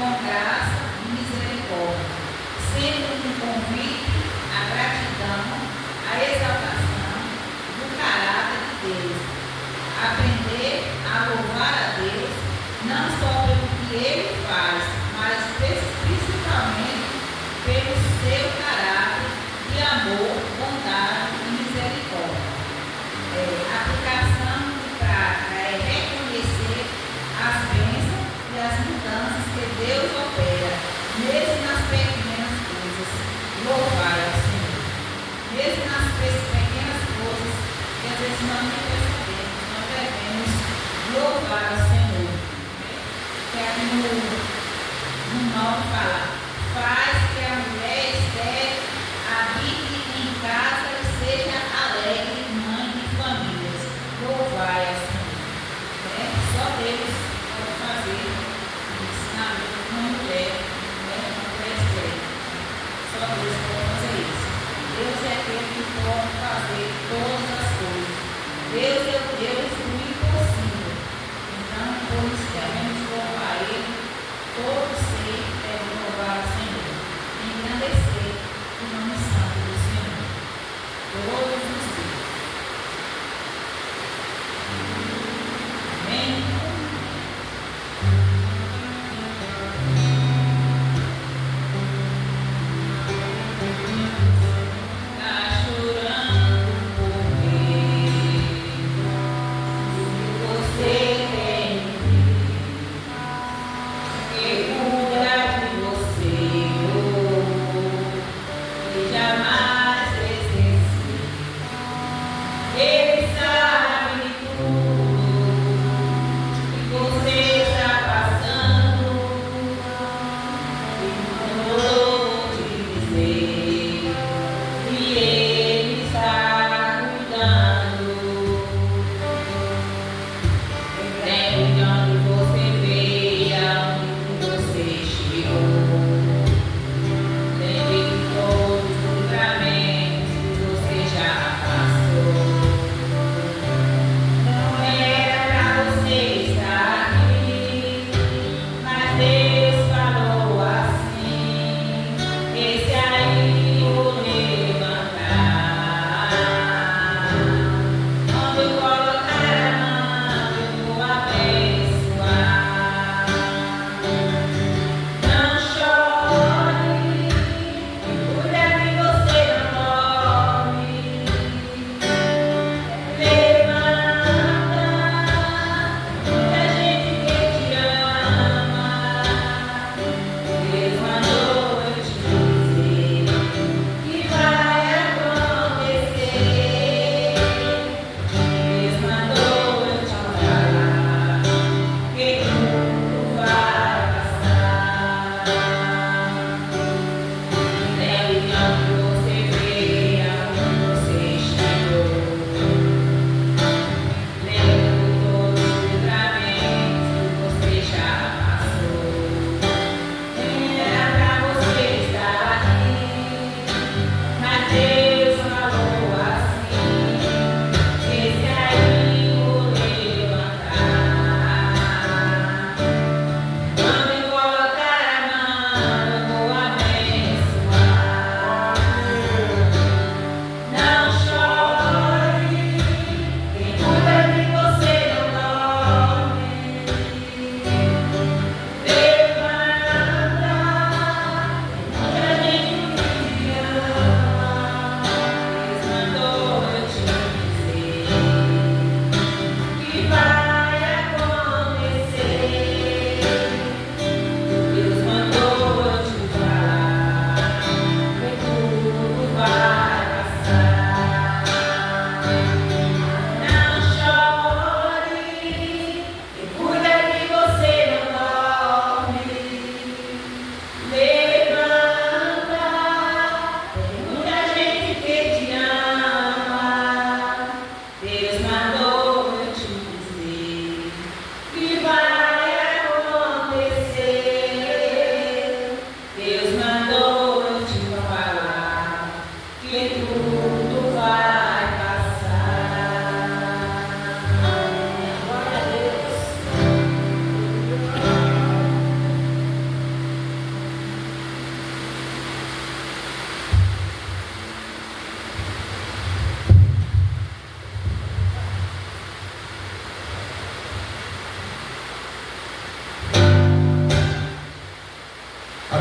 com graça e misericórdia, sempre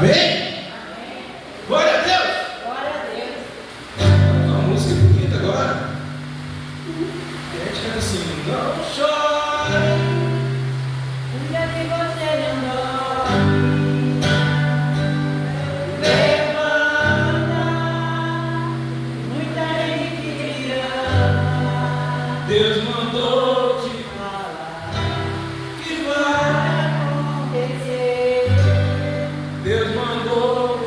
Amém? Glória a Deus. Glória a Deus. Uma música bonita agora. E a gente canta assim: não chore. Um dia que você não dorme, levanta. Muita gente que te ama. Deus mandou te Fala que vai. acontecer. Deus mandou.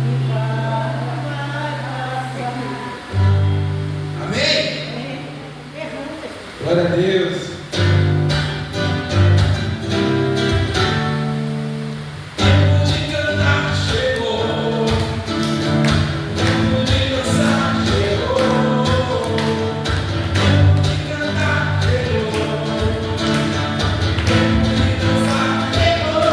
E vai passar. Amém? Pergunta. Glória a Deus. Tempo de cantar chegou. Tempo de dançar chegou. Tempo de cantar chegou. Tempo de dançar chegou.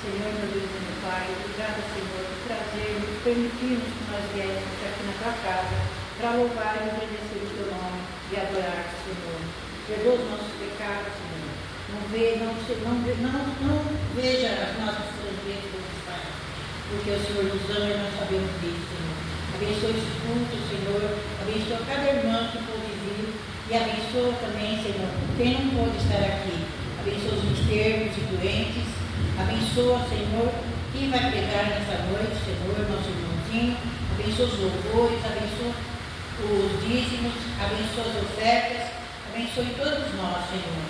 Senhor, meu Deus e meu Pai, obrigada, Senhor, por trazer-nos, permitir-nos que nós viéssemos aqui na tua casa para louvar e agradecer o teu nome e adorar-te, Senhor. Perdoa os nossos pecados, Senhor. Não veja as nossas transgressões, Pai, porque o Senhor nos ama e nós sabemos disso, Senhor. Abençoa esse culto, Senhor. Abençoa cada irmã que pôde vir e abençoa também, Senhor, quem não pôde estar aqui. Abençoa os enfermos e doentes. Abençoa, Senhor, quem vai pregar nessa noite, Senhor, nosso irmãozinho. Abençoa os louvores, abençoa os dízimos, abençoa as ofertas, abençoe todos nós, Senhor.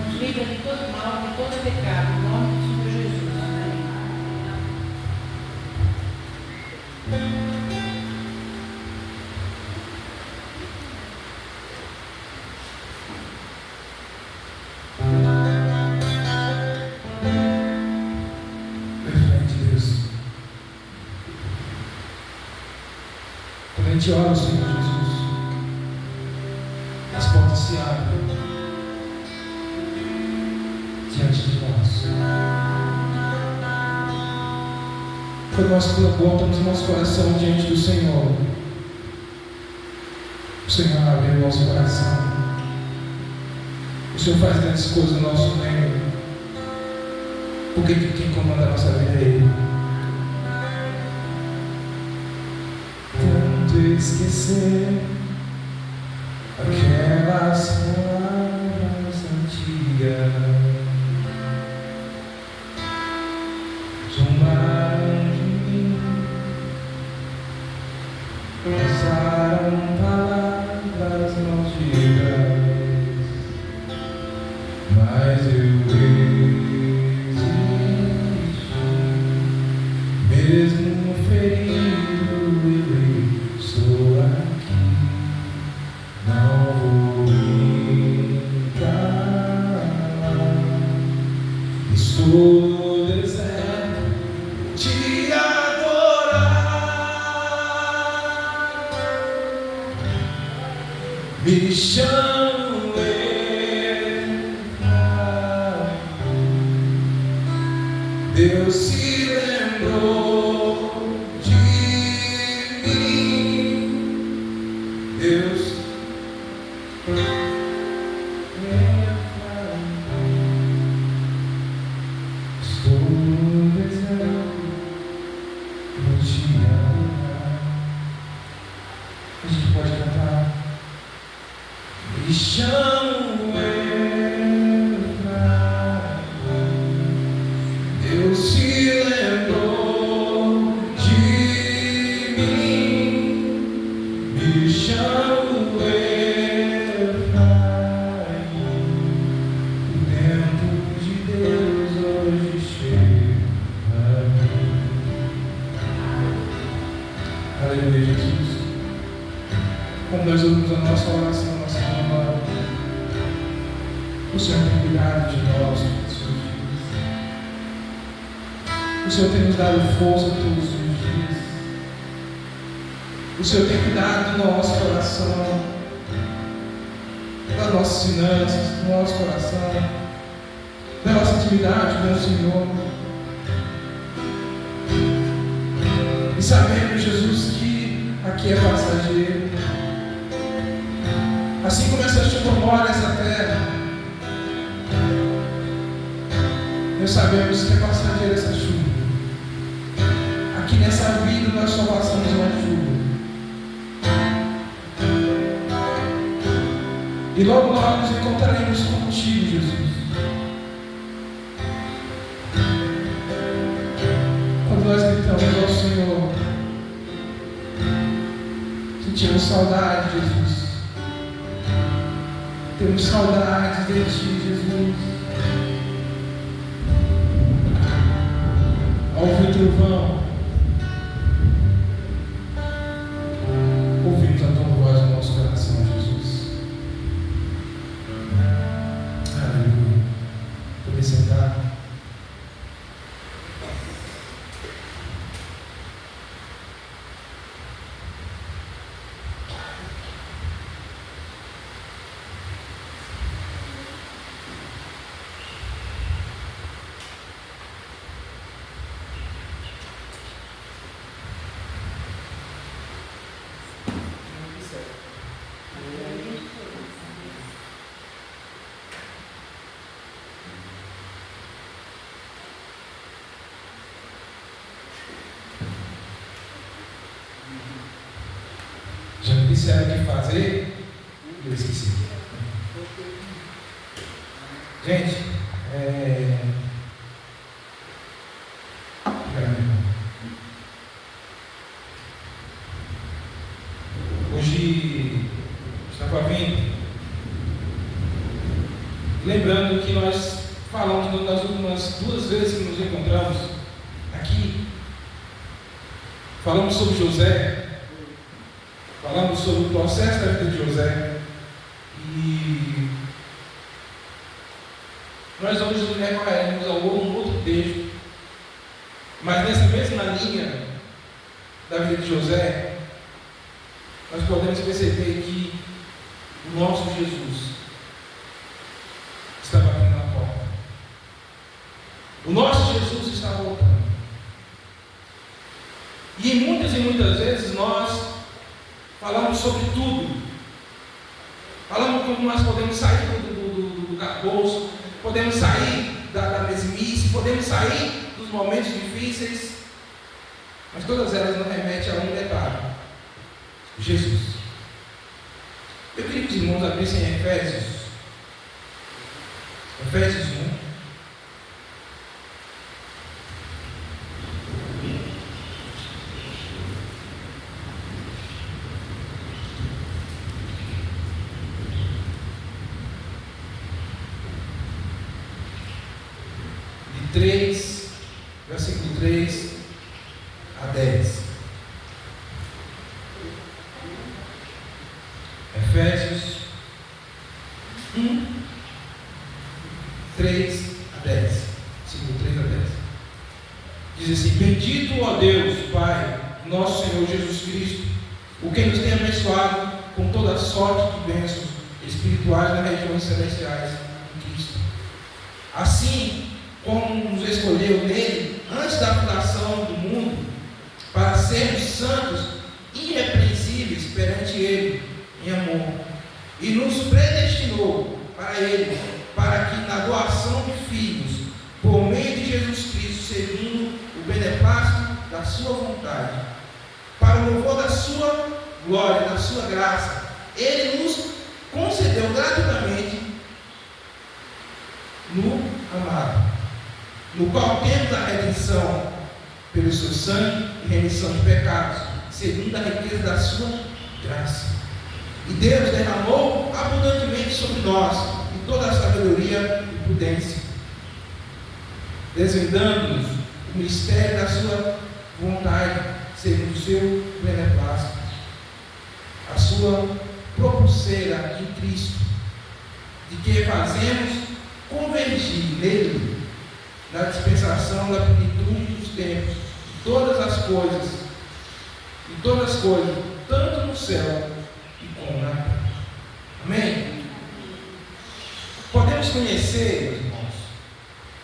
Nos livra de todo mal, de todo pecado, em nome do Senhor Jesus. Amém. Quando a gente ora ao Senhor Jesus, as portas se abrem diante de nós. Quando nós botamos nosso coração diante do Senhor, o Senhor abre o nosso coração. O Senhor faz grandes coisas no nosso meio, porque quem comanda a nossa vida é Ele. Esquecer aquelas palavras antigas, zombaram de mim, passaram palavras malditas, mas eu resisti, mesmo ferido. Estou aqui, não vou entrar. Estou no deserto te adorar. Me chamo Deus se lembrou de mim. Deus estou no deserto, vou te adorar. A gente pode cantar. Me chamo Deus se lembrou de mim. Me chamo Aleluia, Jesus. Quando nós ouvimos a nossa oração, nossa palavra, o Senhor tem cuidado de nós todos os dias. O Senhor tem nos dado força todos os dias. O Senhor tem cuidado do nosso coração, das nossas finanças, do nosso coração, da nossa intimidade com o Senhor. E sabemos, Jesus, que aqui é passageiro. Assim como essa chuva molha essa terra, nós sabemos que é passageira essa chuva. Aqui nessa vida nós só passamos uma chuva. E logo logo nos encontraremos contigo, Jesus. Quando nós gritamos ao Senhor, sentimos saudade, Jesus. Temos saudade de Ti, Jesus. Ao ouvir o trovão, ouvimos a Tua voz no nosso coração, Jesus. Aleluia. Pode sentar. disseram o que fazer, eu esqueci. Gente, hoje estava vindo, lembrando que nós falamos das últimas 2 vezes que nos encontramos aqui, falamos sobre José, falamos sobre o processo da vida de José, e nós hoje nos recorreremos a um outro texto, mas nessa mesma linha da vida de José, nós podemos perceber que o nosso Jesus está batendo na porta. O nosso Jesus está voltando. E muitas vezes nós falamos sobre tudo. Falamos como nós podemos sair do calabouço, podemos sair da mesmice, podemos sair dos momentos difíceis, mas todas elas nos remetem a um detalhe: Jesus. Eu queria que os irmãos abrissem em Efésios 1. Versículo 3 a 10. Efésios 1, 3 a 10. Versículo 3 a 10. Diz assim: Bendito, ó Deus, Pai, nosso Senhor Jesus Cristo, o que nos tem abençoado com toda sorte de bênçãos espirituais nas regiões celestiais em Cristo. Assim como nos escolheu nele antes da fundação do mundo, para sermos santos, irrepreensíveis perante ele em amor, e nos predestinou para ele, para que na doação de filhos, por meio de Jesus Cristo, segundo o beneplácito da sua vontade, para o louvor da sua glória, da sua graça, ele nos concedeu gratuitamente no amado, no qual temos a redenção pelo seu sangue e remissão de pecados, segundo a riqueza da sua graça. E Deus derramou abundantemente sobre nós em toda a sabedoria e prudência, desvendando-nos o mistério da sua vontade, segundo o seu beneplácito, a sua propulseira em Cristo, de que fazemos convergir nele, na dispensação da plenitude dos tempos, todas as coisas, tanto no céu e como na terra. Amém? Podemos conhecer, meus irmãos,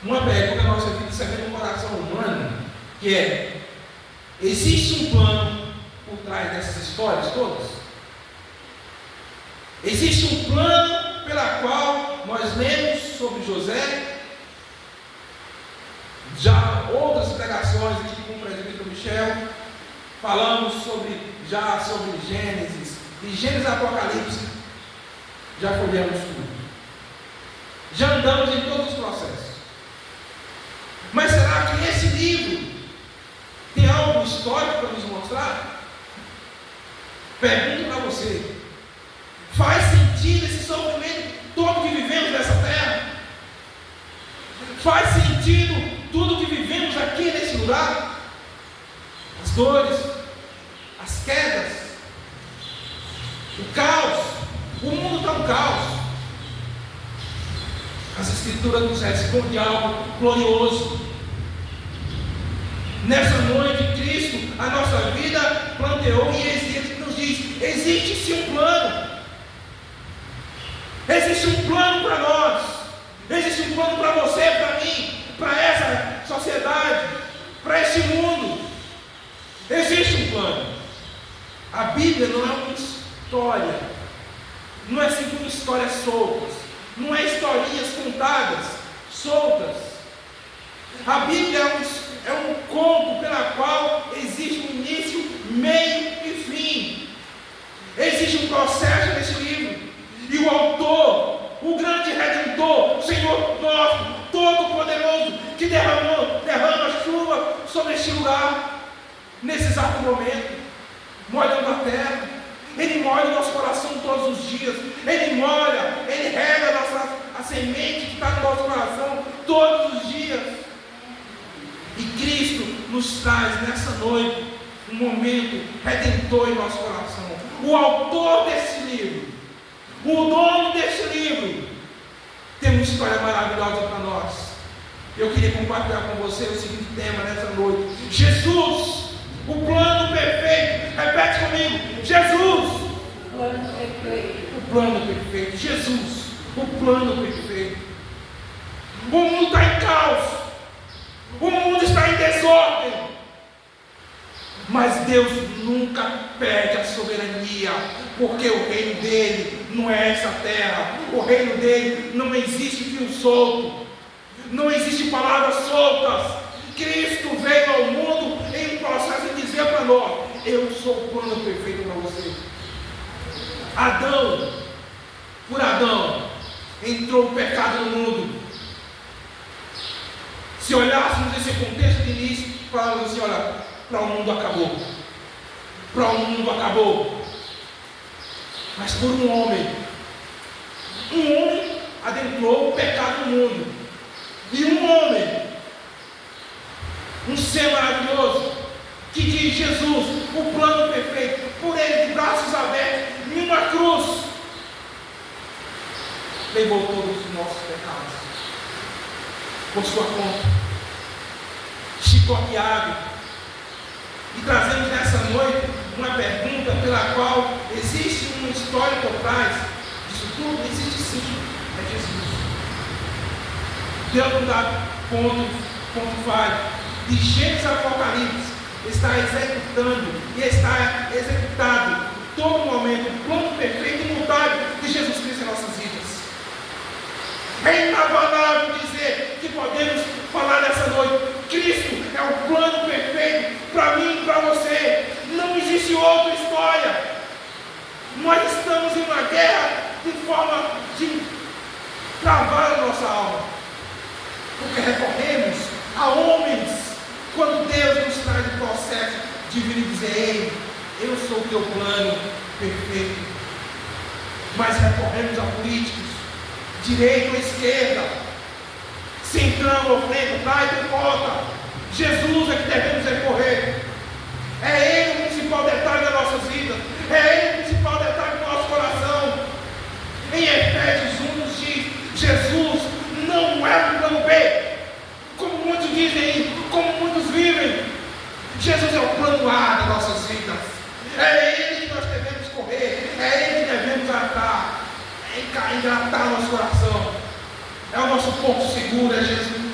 uma pergunta na nossa vida, sabendo no coração humano, que é: existe um plano por trás dessas histórias todas? Existe um plano pela qual nós lemos sobre José? Já outras pregações aqui com o presbítero Michel, falamos sobre Gênesis, de Gênesis a Apocalipse, já folheamos tudo, já andamos em todos os processos. Mas será que esse livro tem algo histórico para nos mostrar? Pergunto para você: faz sentido esse sofrimento todo que vivemos nessa terra? Faz sentido tudo que vivemos aqui nesse lugar? As dores, as quedas, o caos. O mundo está um caos. As Escrituras nos respondem algo glorioso. Nessa noite, Cristo, a nossa vida planteou e existe, nos diz: existe sim um plano. Existe um plano para nós. Existe um plano para você, para mim, para essa sociedade, para esse mundo. Existe um plano. A Bíblia não é uma história, não é segundo histórias soltas, não é historinhas contadas, soltas. A Bíblia é um conto pela qual existe um início, meio e fim. Existe processo desse livro. E o autor, o grande redentor, o Senhor nosso, Todo-Poderoso, que derrama chuva sobre este lugar, nesse exato momento, molhando a terra. Ele molha o nosso coração todos os dias. Ele molha, Ele rega a semente que está no nosso coração todos os dias. E Cristo nos traz nessa noite um momento redentor em nosso coração. O autor desse livro, o dono desse livro, tem uma história maravilhosa para nós. Eu queria compartilhar com você o seguinte tema nessa noite: Jesus, o plano perfeito. Repete comigo: Jesus, Plano perfeito. o plano perfeito. Jesus, o plano perfeito. O mundo está em caos, o mundo está em desordem, mas Deus nunca perde a soberania, porque o reino dele não é essa terra. O reino dele não existe fio solto, não existe palavras soltas. Cristo veio ao mundo em um processo de dizer para nós: eu sou o plano perfeito para você. Por Adão, entrou o pecado no mundo. Se olhássemos esse contexto de início, falávamos assim: olha, para o mundo acabou. Para o mundo acabou. Mas por um homem adentrou o pecado no mundo. E um homem, um ser maravilhoso, que diz: Jesus, o plano perfeito, por ele de braços abertos, em uma cruz, levou todos os nossos pecados por sua conta, chicoteado. E trazemos nessa noite uma pergunta pela qual existe uma história por trás disso tudo. Existe sim, é Jesus. Deus nos dá ponto vai, de Gênesis a Apocalipse, está executando e está executado todo momento o plano perfeito e imutável de Jesus Cristo em nossas vidas. É inabalável dizer que podemos falar nessa noite: Cristo é o plano perfeito para mim e para você. Não existe outra história. Nós estamos em uma guerra de forma de travar a nossa alma, porque recorremos a homens, quando Deus nos traz o processo de vir e dizer: ei, eu sou o teu plano perfeito. Mas recorremos a políticos, direita ou esquerda, centrão ou frente, trás ou conta. Jesus é que devemos recorrer. É Ele o principal detalhe das nossas vidas. É Ele o principal detalhe do nosso coração. Em Efésios 1 nos diz: Jesus não é um plano B, como muitos dizem, como muitos vivem. Jesus é o plano A das nossas vidas. É Ele que nós devemos correr. É Ele que devemos tratar. Engratar nosso coração. É o nosso ponto seguro, é Jesus.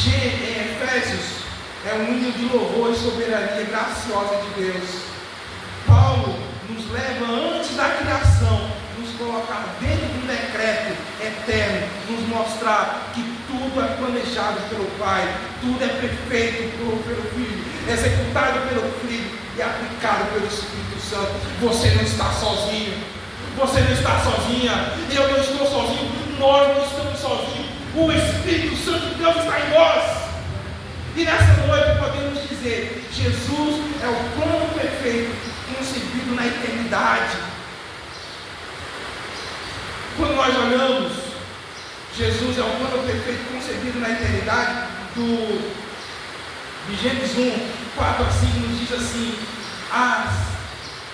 Em Efésios é um hino de louvor e soberania graciosa de Deus. Paulo nos leva antes da criação, nos colocar dentro do decreto eterno, nos mostrar que tudo é planejado pelo Pai, tudo é perfeito pelo Filho, executado pelo Filho e aplicado pelo Espírito Santo. Você não está sozinho, você não está sozinha, eu não estou sozinho, nós não estamos sozinhos. O Espírito Santo de Deus está em nós. E nessa noite podemos dizer: Jesus é o plano perfeito concebido na eternidade. Quando nós olhamos, Jesus é o plano perfeito concebido na eternidade, de Gênesis 1, 4 a 5, nos diz assim: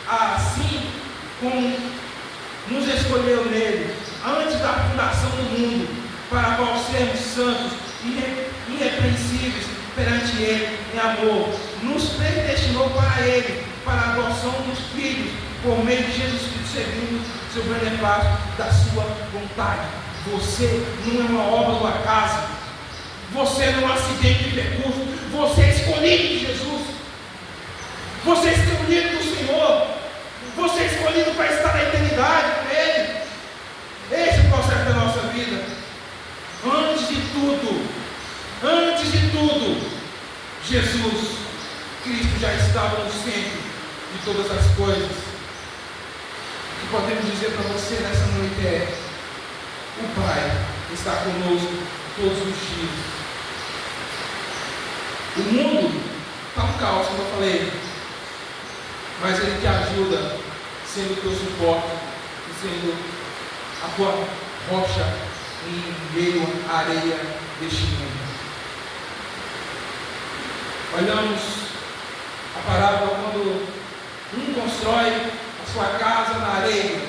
assim como nos escolheu nele, antes da fundação do mundo, para qual sermos santos e irrepreensíveis perante Ele em amor, nos predestinou para Ele, para a adoção dos filhos, por meio de Jesus Cristo, segundo seu beneplácito da sua vontade. Você não é uma obra do acaso, você não é um acidente de percurso, você é escolhido de Jesus, você é escolhido do Senhor, você é escolhido para estar na eternidade com Ele. Esse é o processo da nossa vida. Antes de tudo, Jesus Cristo já estava no centro de todas as coisas, o que podemos dizer para você nessa noite é: o Pai está conosco todos os dias. O mundo está um caos, como eu falei, mas Ele te ajuda, sendo o teu suporte e sendo a tua rocha em meio à areia deste mundo. Olhamos a parábola quando um constrói a sua casa na areia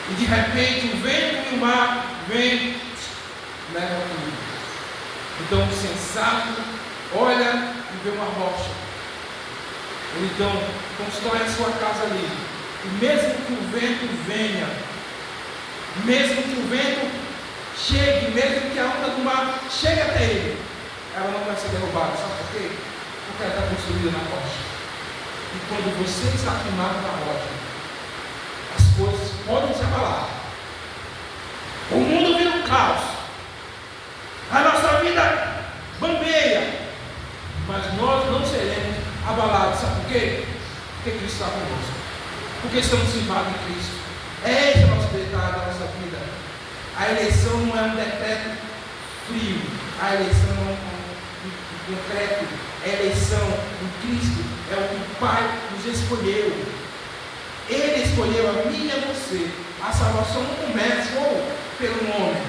e de repente o vento e o mar vêm e levam tudo. Então o sensato olha e vê uma rocha. Ele então constrói a sua casa ali. E mesmo que o vento venha, mesmo que o vento chegue, mesmo que a onda do mar chegue até ele, ela não vai ser derrubada. Sabe por quê? Porque ela está construída na rocha. E quando você está firmado na rocha, as coisas podem se abalar. O mundo vira um caos. A nossa vida bambeia. Mas nós não seremos abalados. Sabe por quê? Porque Cristo está conosco. Porque estamos firmados em Cristo. Esse é o nosso detalhe da nossa vida. A eleição não é um decreto frio. A eleição não é um concreto. A eleição em Cristo é o que o Pai nos escolheu. Ele escolheu a mim e a você. A salvação não começou pelo homem.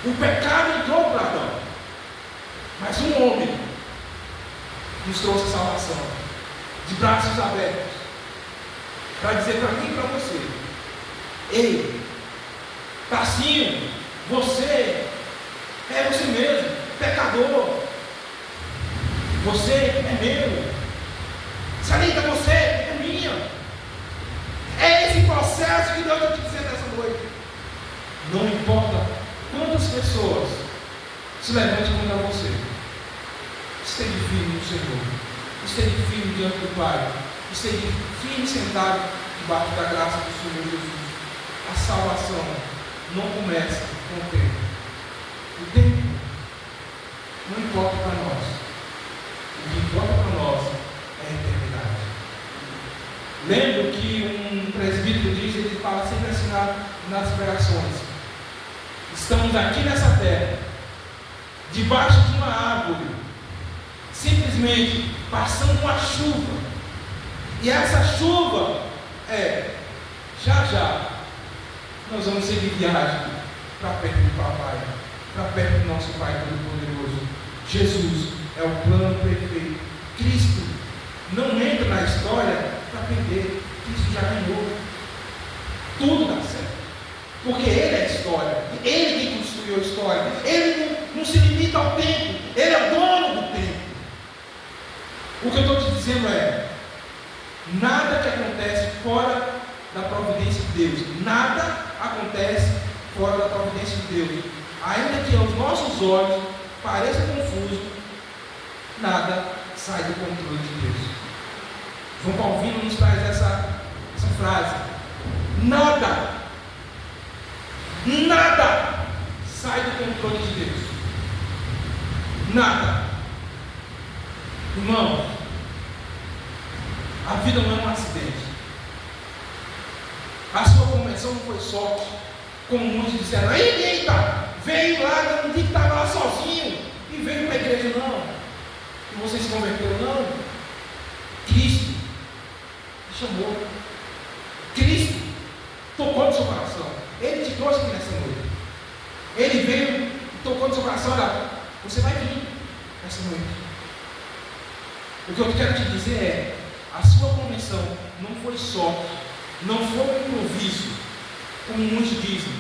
O pecado entrou para Adão. Mas um homem nos trouxe a salvação, de braços abertos, para dizer para mim e para você: ei, Tarcinho, você é você mesmo, pecador. Você é meu. Sarita, você é minha. É esse processo que Deus está te dizendo nessa noite. Não importa quantas pessoas se levantem contra você, esteja firme no Senhor, esteja firme diante do Pai, esteja firme sentado debaixo da graça do Senhor Jesus. A salvação não começa com o tempo. O tempo não importa para nós. O que importa para nós é a eternidade. Lembro que um presbítero diz, ele fala sempre assim nas pregações: estamos aqui nessa terra, debaixo de uma árvore, simplesmente passando uma chuva, e essa chuva já nós vamos seguir viagem para perto do Papai, para perto do nosso Pai Todo-Poderoso. Jesus é o plano perfeito. Cristo não entra na história para perder. Cristo já ganhou. Tudo dá certo, porque Ele é a história, Ele que construiu a história. Ele não se limita ao tempo, Ele é o dono do tempo. O que eu estou te dizendo é: nada que acontece fora da providência de Deus, nada acontece fora da providência de Deus. Ainda que aos nossos olhos pareça confuso, nada sai do controle de Deus. João Calvino nos traz essa frase: nada sai do controle de Deus. Nada. Irmão, a vida não é um acidente. A sua conversão não foi sorte, como muitos disseram: eita, veio lá, não disse que estava lá sozinho e veio para a igreja. Não. E você se converteu? Não. Cristo te chamou. Cristo tocou no seu coração. Ele te trouxe aqui nessa noite. Ele veio e tocou no seu coração. Olha, você vai vir nessa noite. O que eu quero te dizer é: a sua conversão não foi sorte, não foi um improviso, como muitos dizem.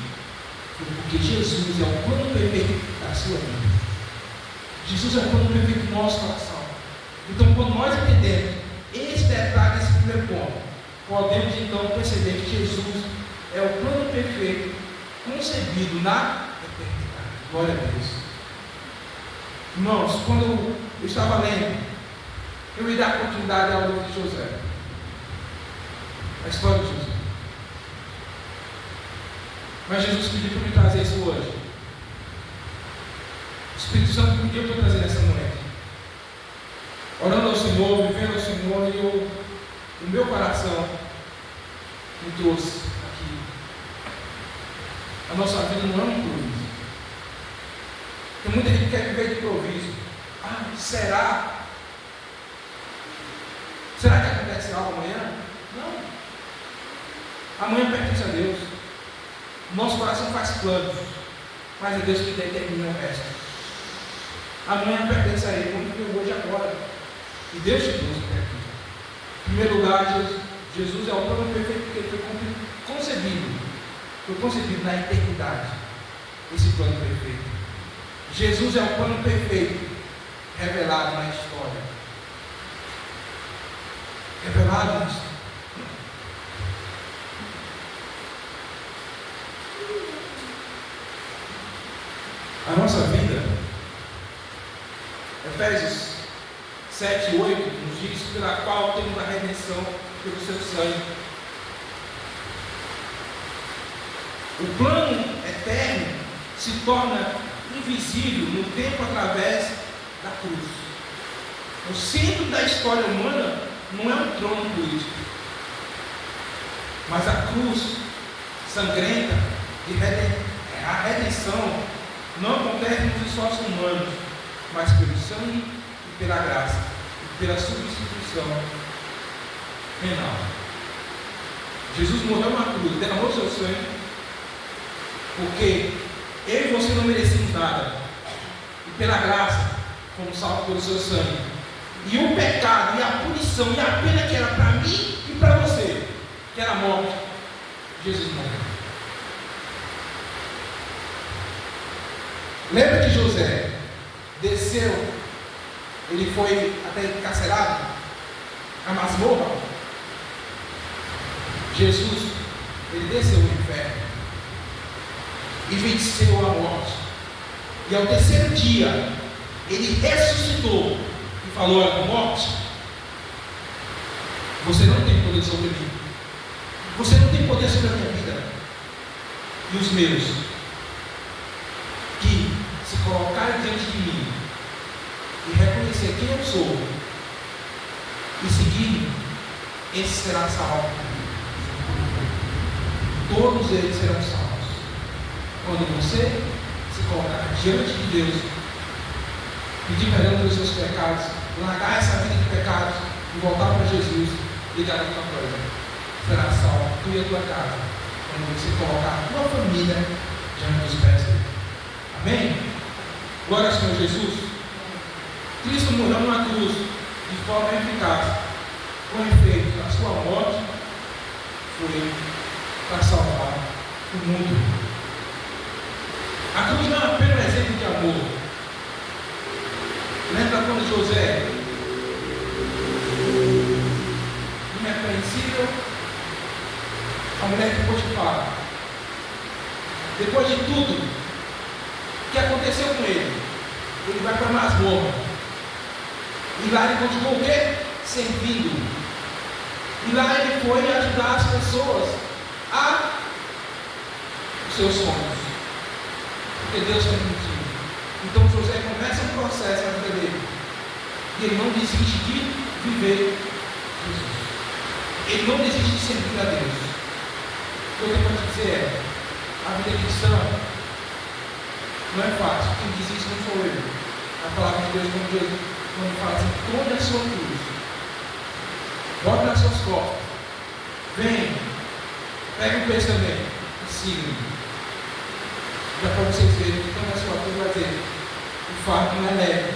Foi porque Jesus é o plano perfeito da sua vida. Jesus é o plano perfeito do nosso coração. Então, quando nós entendemos esse detalhe, esse primeiro ponto, podemos então perceber que Jesus é o plano perfeito concebido na eternidade. Glória a Deus. Irmãos, quando eu estava lendo, eu ia dar continuidade ao livro de José, a história de José. Mas Jesus pediu para me trazer isso hoje. O Espírito Santo pediu para eu trazer essa noite. Orando ao Senhor, vivendo ao Senhor, e eu o meu coração me trouxe aqui. A nossa vida não é um improviso. Tem muita gente que quer viver de improviso. Ah, será? Será que acontece algo amanhã? Não. Amanhã pertence a Deus. Nosso coração faz planos, mas é Deus que determina o resto. Amanhã pertence a Ele, como que hoje agora. E Deus te trouxe até aqui. Em primeiro lugar, Jesus é o plano perfeito porque ele foi concebido na eternidade. Esse plano perfeito. Jesus é o plano perfeito revelado na história. Revelado na história. A nossa vida, Efésios 7, 8, nos diz pela qual temos a redenção pelo seu sangue. O plano eterno se torna invisível no tempo através da cruz. O centro da história humana não é um trono político, mas a cruz sangrenta de a redenção não acontece nos esforços humanos, mas pelo sangue e pela graça, e pela substituição penal. Jesus morreu na cruz, derramou seu sangue, porque eu e você não merecemos nada, e pela graça fomos salvos pelo seu sangue. E o pecado, e a punição, e a pena que era para mim e para você, que era a morte, Jesus morreu. Lembra que José desceu, ele foi até encarcerado, a masmorra? Jesus, ele desceu no inferno e venceu a morte. E ao terceiro dia, ele ressuscitou e falou: olha, morte, você não tem poder sobre mim, você não tem poder sobre a minha vida e os meus, que se colocarem diante de mim e reconhecer quem eu sou e seguir, esse será salvo. Todos eles serão salvos quando você se colocar diante de Deus, pedir perdão pelos seus pecados, largar essa vida de pecados e voltar para Jesus e dar outra coisa. Será salvo tu e a tua casa quando você colocar a tua família diante dos pés dele. Amém? Glória ao Senhor Jesus. Cristo morreu na cruz de forma eficaz. Com efeito, a sua morte foi para salvar o mundo. A cruz não é apenas um exemplo de amor. Lembra quando José, irrepreensível, a mulher de Potifar, depois de tudo que aconteceu com ele, ele vai para a masmorra, e lá ele continuou o quê? Servindo. E lá ele foi ajudar as pessoas a os seus sonhos, porque Deus permitiu. Então José começa um processo na vida dele, e ele não desiste de viver Jesus. Ele não desiste de servir a Deus. O que eu tenho para te dizer é: a vida cristã não é fácil. Quem diz isso não sou eu. A palavra de Deus, quando fala assim: toda a sua cruz, bota nas suas costas, vem, pega um pensamento e siga-me. Já para vocês verem que toda a sua cruz vai dizer: o fardo não é leve,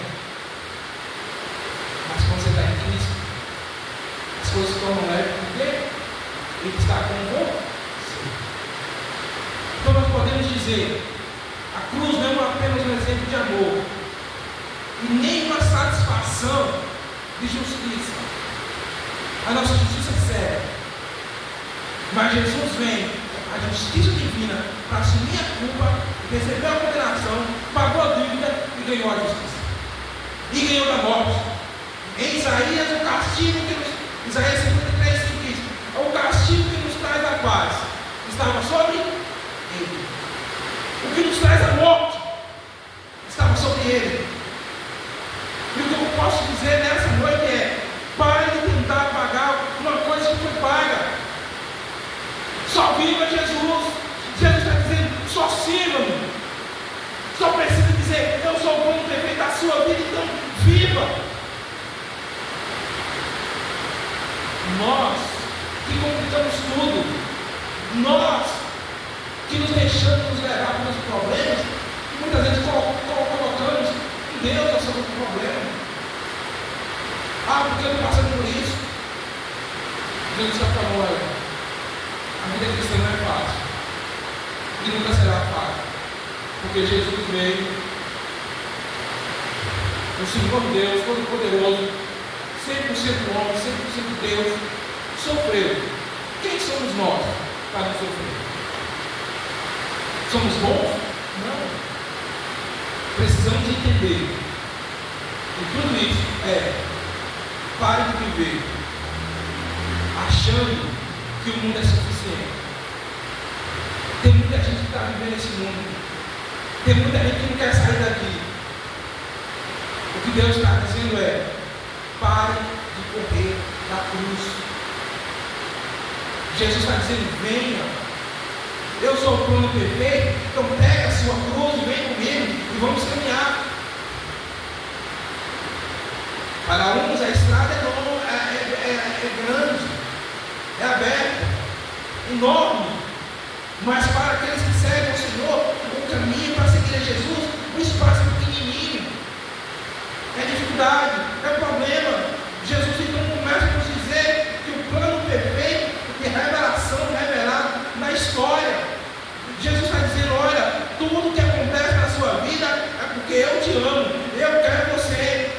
mas quando você está em Cristo, as coisas se tornam leves, porque Ele está com você. Então nós podemos dizer: a cruz não é apenas um exemplo de amor, e nem uma satisfação de justiça. A nossa justiça serve, mas Jesus vem, a justiça divina, para assumir a culpa, recebeu a condenação, pagou a dívida e ganhou a justiça. E ganhou da morte. Em Isaías, o castigo que nos... Isaías 53, 5 diz: o castigo que nos traz a paz estava sobre ele. O que nos traz a morte estava sobre ele. E o que eu posso dizer nessa noite é: pare de tentar pagar uma coisa sua vida, então viva. Nós que complicamos tudo, nós que nos deixamos nos levar pelos problemas, e muitas vezes colocamos em Deus a solução do problema. Porque eu estou passando por isso. Jesus está falando, olha, a vida cristã não é fácil, e nunca será fácil, porque Jesus veio, o Senhor Deus, Todo-Poderoso, 100% homem, 100% Deus, sofreu. Quem somos nós para não sofrer? Somos bons? Não. Precisamos entender. E tudo isso pare de viver achando que o mundo é suficiente. Tem muita gente que está vivendo nesse mundo. Tem muita gente que não quer sair daqui. O que Deus está dizendo é: pare de correr da cruz. Jesus está dizendo: venha. Eu sou o plano perfeito, então pega a sua cruz e vem comigo e vamos caminhar. Para uns a estrada é grande, é aberta, enorme, mas para aqueles que seguem o Senhor, o caminho para seguir a Jesus, o espaço é pequenininho, é dificuldade, é problema. Jesus então começa a nos dizer que o plano perfeito de revelação revelado na história. Jesus está dizendo: olha, tudo que acontece na sua vida é porque eu te amo, eu quero você.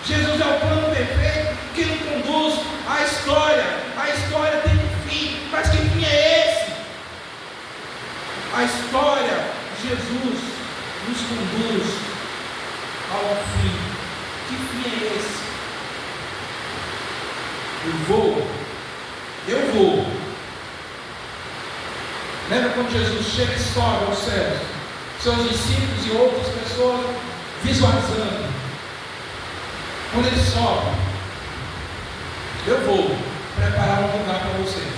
Jesus é o plano perfeito que nos conduz à história. A história tem um fim, mas que fim é esse? A história de Jesus nos conduz ao fim. Que fim é esse? Eu vou. Lembra quando Jesus chega e sobe aos céus? Seus discípulos e outras pessoas visualizando. Quando ele sobe, eu vou preparar um lugar para vocês.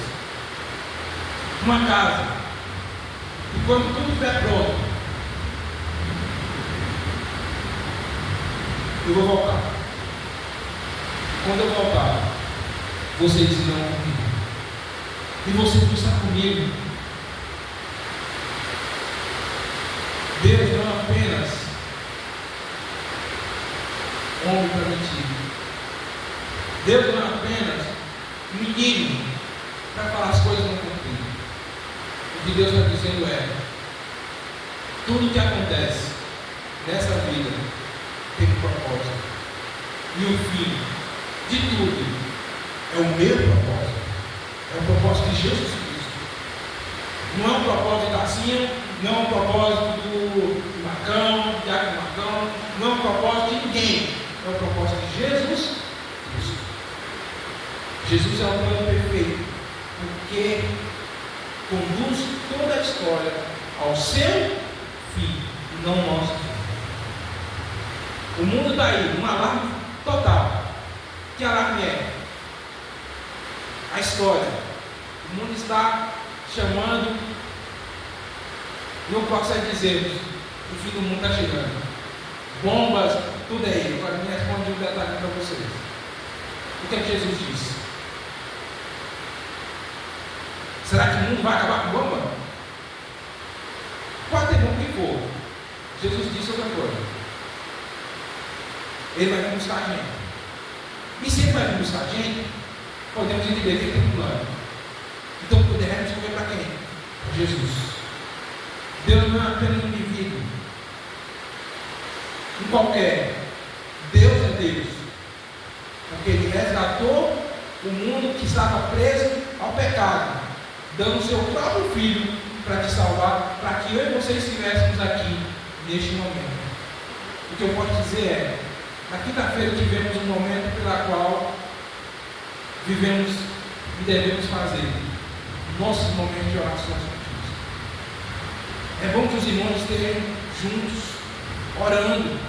Uma casa. E quando tudo estiver pronto, eu vou voltar. Quando eu voltar, vocês irão comigo. E vocês vão estar comigo. Deus não apenas homem para mentir. Deus não é apenas menino para falar as coisas não cumpridas. O que Deus está dizendo é: tudo que acontece nessa vida tem um propósito. E o fim de tudo é o meu propósito. É o propósito de Jesus Cristo. Não é um propósito de Tarcinho, não é um propósito do Marcão, de Iaco Marcão, não é um propósito de ninguém. É o propósito de Jesus Cristo. Jesus é o plano perfeito, porque conduz toda a história ao seu fim, e não ao nosso fim. O mundo está aí, um alarme total. Que alarme é? A história. O mundo está chamando, não consegue dizer, o fim do mundo está chegando. Bombas, tudo é aí. Agora me responde um detalhe para vocês. O que é que Jesus disse? Será que o mundo vai acabar com bomba? Pode ter bomba que for. Jesus disse outra coisa. Ele vai vir buscar a gente. E se ele vai vir buscar a gente, podemos entender que ele tem um plano. Então poderemos correr para quem? Para Jesus. Deus não é apenas um indivíduo qualquer. Deus é Deus. Porque ele resgatou o mundo que estava preso ao pecado, dando o seu próprio filho para te salvar, para que eu e você estivéssemos aqui neste momento. O que eu posso dizer é: na quinta-feira tivemos um momento pela qual vivemos e devemos fazer nossos momentos de orações contínuas. É bom que os irmãos estejam juntos, orando,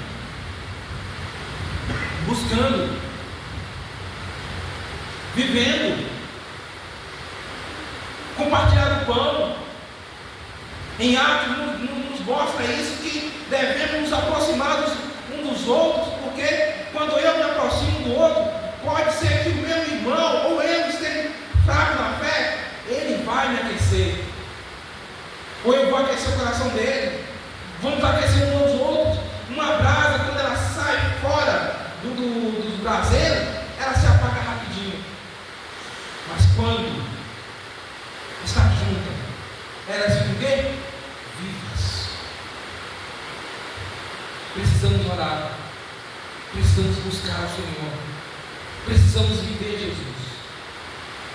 buscando, vivendo, compartilhar o pão. Em Atos nos mostra isso, que devemos nos aproximar uns Precisamos orar. Precisamos buscar o Senhor. Precisamos viver Jesus.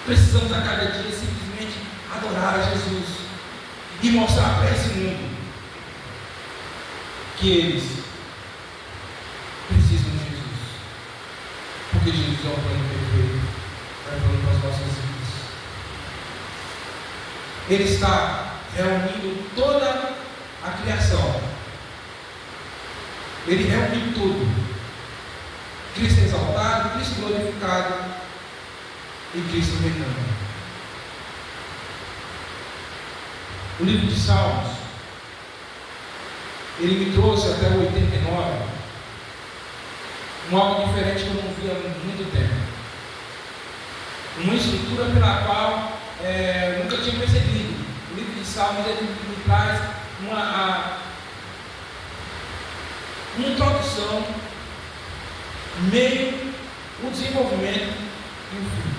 Precisamos a cada dia simplesmente adorar a Jesus e mostrar para esse mundo que eles precisam de Jesus, porque Jesus é o plano perfeito, é o plano para as nossas vidas. Ele está reunindo toda a criação. Ele reuniu tudo. Cristo exaltado, Cristo glorificado e Cristo reinando. O livro de Salmos, ele me trouxe até o 89 algo diferente que eu não via há muito tempo. Uma estrutura pela qual eu nunca tinha percebido. O livro de Salmos ele me traz uma introdução, meio, o desenvolvimento e o fim.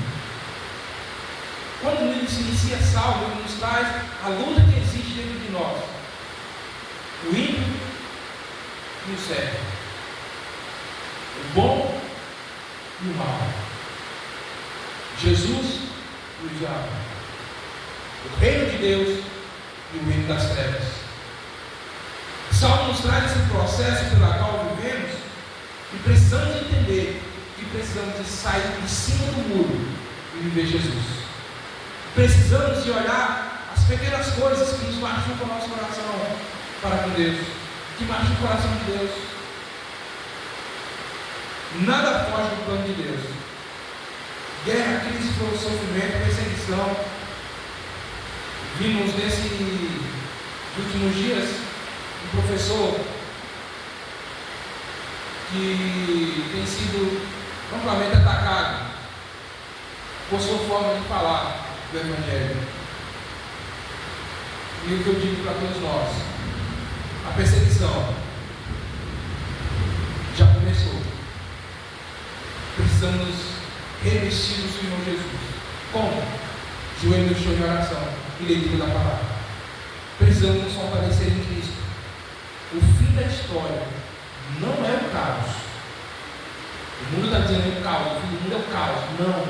Quando o livro se inicia Salmo, ele nos traz a luta que existe dentro de nós, o ímpio e o certo, o bom e o mal, Jesus e o diabo, o reino de Deus e o reino das trevas. Salmo nos traz esse processo pela qual vivemos e precisamos entender que precisamos de sair de cima do muro e viver Jesus. Precisamos de olhar as pequenas coisas que nos machucam o nosso coração para com Deus, que machucam o coração de Deus. Nada foge do plano de Deus. Guerra, crise, sofrimento, perseguição. Vimos nesses últimos dias um professor que tem sido amplamente atacado por sua forma de falar do Evangelho. E o que eu digo para todos nós: a perseguição já começou. Precisamos revestir o Senhor Jesus. Como? Joelho no chão de oração e leitura da palavra. Precisamos nos fortalecer em Cristo. O fim da história não é o caos. O mundo está dizendo o caos, o fim do mundo é o caos. Não.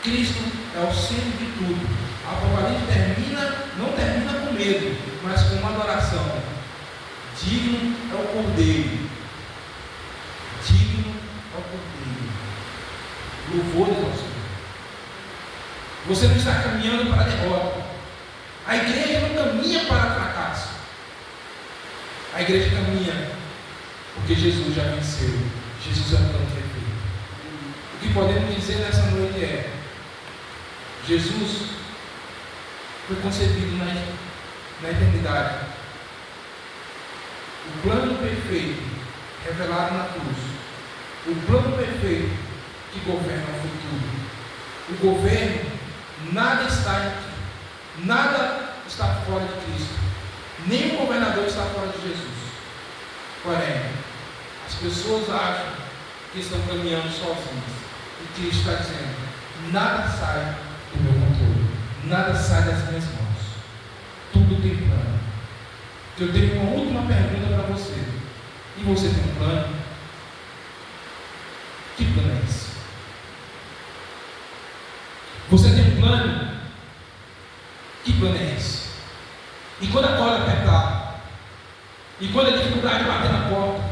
Cristo é o centro de tudo. A Apocalipse não termina com medo, mas com uma adoração. Digno é o Cordeiro. Digno é o Cordeiro. Louvores ao Senhor. Você não está caminhando para a derrota. A igreja não caminha para o fracasso. A igreja caminha porque Jesus já venceu. Jesus é o plano perfeito. O que podemos dizer nessa noite é: Jesus foi concebido na eternidade. O plano perfeito revelado na cruz. O plano perfeito que governa o futuro. O governo, nada está fora de Cristo. Nenhum governador está fora de Jesus. Porém, as pessoas acham que estão caminhando sozinhas. E Cristo está dizendo: nada sai do meu controle, nada sai das minhas mãos. Tudo tem plano. Eu tenho uma última pergunta para você. E você tem um plano? Que plano é esse? Você tem um plano? Que plano é esse? E quando a corda apertar, e quando a dificuldade bater na porta,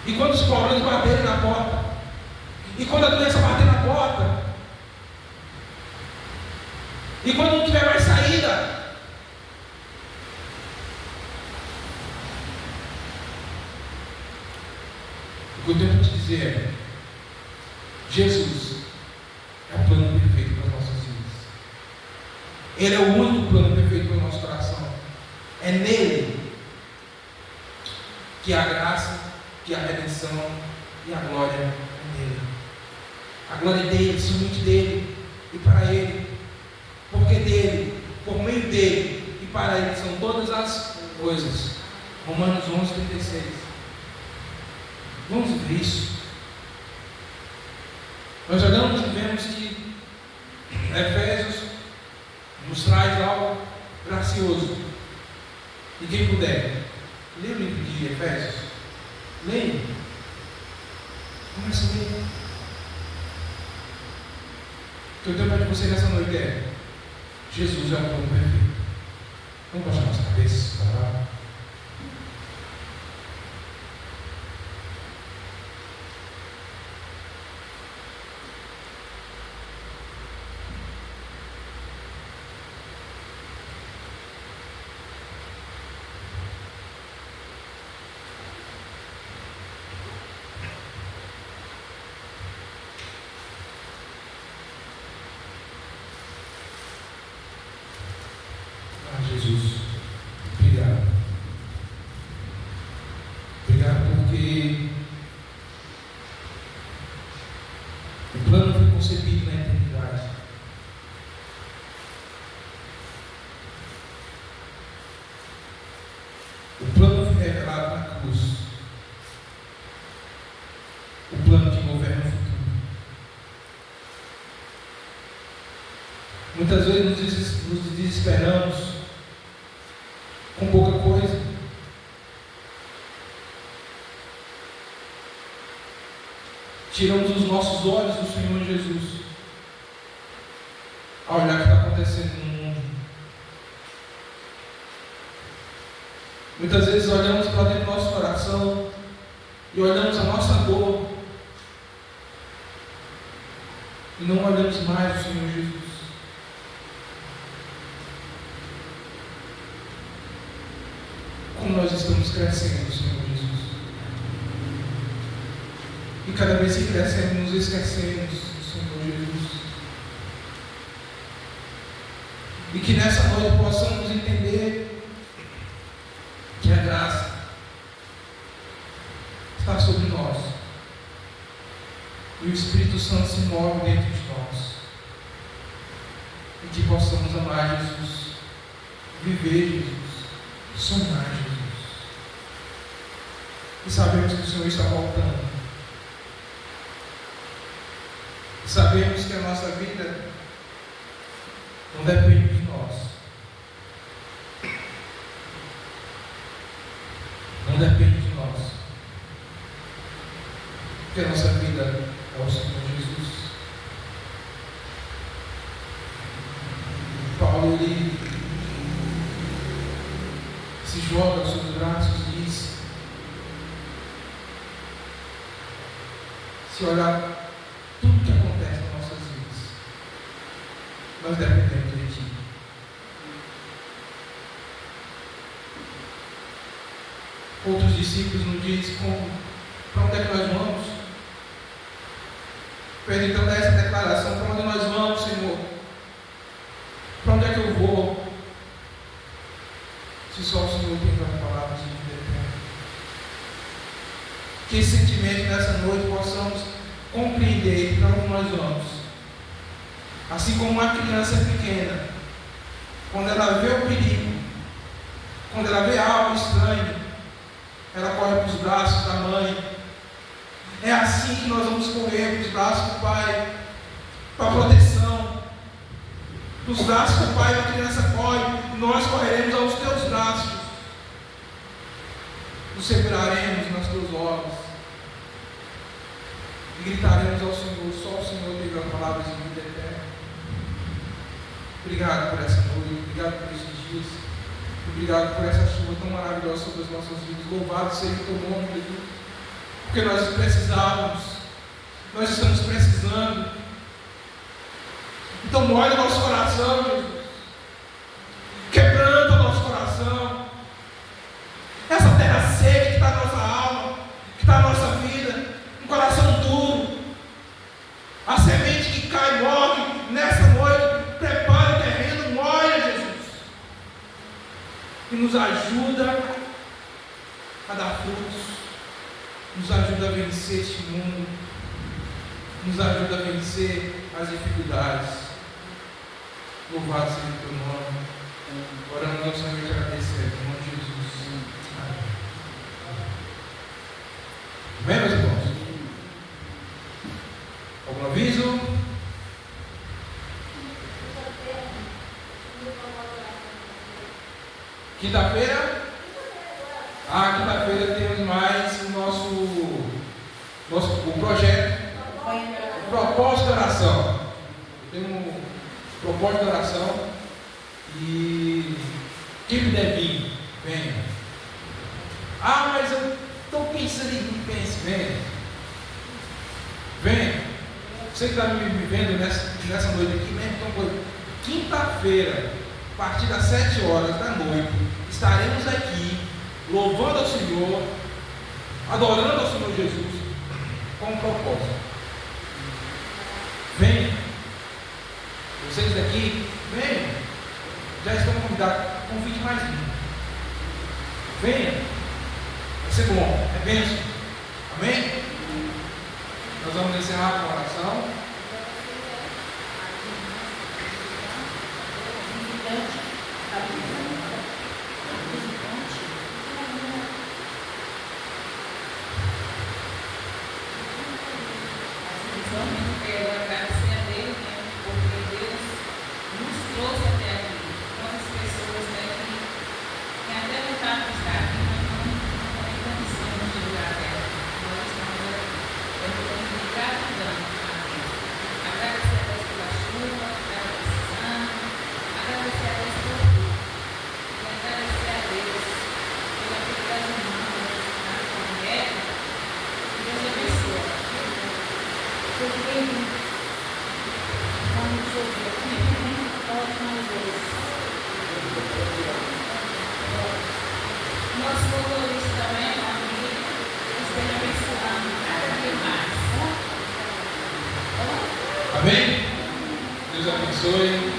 e quando os problemas baterem na porta, e quando a doença bater na porta, e quando não tiver mais saída, o que eu tenho para te dizer é: Jesus é o plano perfeito para as nossas vidas. Ele é o único plano perfeito para o nosso coração. É nele que a graça, que a redenção e a glória é nele. A glória é dele, somente dele e para ele. Porque dele, por meio dele e para ele são todas as coisas. Romanos 11:36. Vamos ver isso. Nós olhamos e vemos que Efésios nos traz algo gracioso. E quem puder Lê o livro de Efésios. Leia. Começa a ler. O que eu tenho para você nessa noite é: Jesus é o plano perfeito. Vamos baixar nossa cabeça para orar. Jesus, obrigado. Obrigado porque o plano foi concebido na eternidade. O plano foi revelado na cruz. O plano que governa o futuro. Muitas vezes nos desesperamos com pouca coisa. Tiramos os nossos olhos do Senhor Jesus ao olhar o que está acontecendo no mundo. Muitas vezes olhamos para dentro do nosso coração e olhamos a nossa dor e não olhamos mais o Senhor Jesus. Como nós estamos crescendo, Senhor Jesus. E cada vez que crescemos, nos esquecemos do Senhor Jesus. E que nessa noite possamos entender que a graça está sobre nós. E o Espírito Santo se move dentro de nós. E que possamos amar Jesus, viver Jesus, sonhar Jesus. E sabemos que o Senhor está voltando. E sabemos que a nossa vida não depende de nós. Não depende de nós. Porque a nossa vida é o Senhor Jesus. Paulo, ele se joga aos seus braços e diz: se olhar tudo que acontece nas nossas vidas, nós dependemos de Ti. Outros discípulos nos dizem: para onde é que nós vamos? Pedro então dá essa declaração: para onde nós vamos, Senhor? Para onde é que eu vou? Se só o Senhor tem as palavras de vida eterna. Que esse sentimento nessa noite possamos compreender para onde nós vamos. Assim como uma criança pequena, quando ela vê o perigo, quando ela vê algo estranho, ela corre para os braços da mãe. É assim que nós vamos correr para os braços do Pai, para a proteção. Nos braços do Pai, a criança corre, nós correremos aos teus braços. Nos seguraremos nas tuas obras e gritaremos ao Senhor: só o Senhor tem as palavras de vida eterna. Obrigado por essa noite, obrigado por esses dias, obrigado por essa chuva tão maravilhosa sobre as nossas vidas. Louvado seja o teu nome, Jesus, porque nós precisávamos, nós estamos precisando. Então molha o nosso coração, Jesus, quebranta o nosso coração, essa terra seca que está na nossa alma, que está na nossa vida, um coração duro, a semente que cai, morre nessa noite. Prepara o terreno, molha, Jesus, e nos ajuda a dar frutos, nos ajuda a vencer este mundo, nos ajuda a vencer as dificuldades. Louvado seja o teu nome. Oramos ao Senhor e agradecemos em nome de Jesus. Amém, meus irmãos? Algum aviso? Quinta-feira? propósito da oração. E quem puder vir, venha. Ah, mas eu estou pensando em vir, pense, venha. Venha. Você que está me vendo nessa noite aqui, mesmo, então, quinta-feira, a partir das 7 horas da noite, estaremos aqui, louvando ao Senhor, adorando ao Senhor Jesus, com um propósito. Venha. Vocês daqui, venham. Já estão convidados. Convite mais um. Venha. Vai ser bom. É bênção. Amém? Nós vamos encerrar com a oração. Amém? Deus abençoe.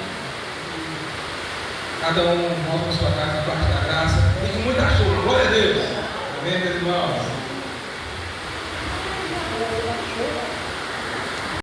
Cada um volta para sua casa de parte da graça. E com muita chuva. Glória a Deus. Amém, meus irmãos?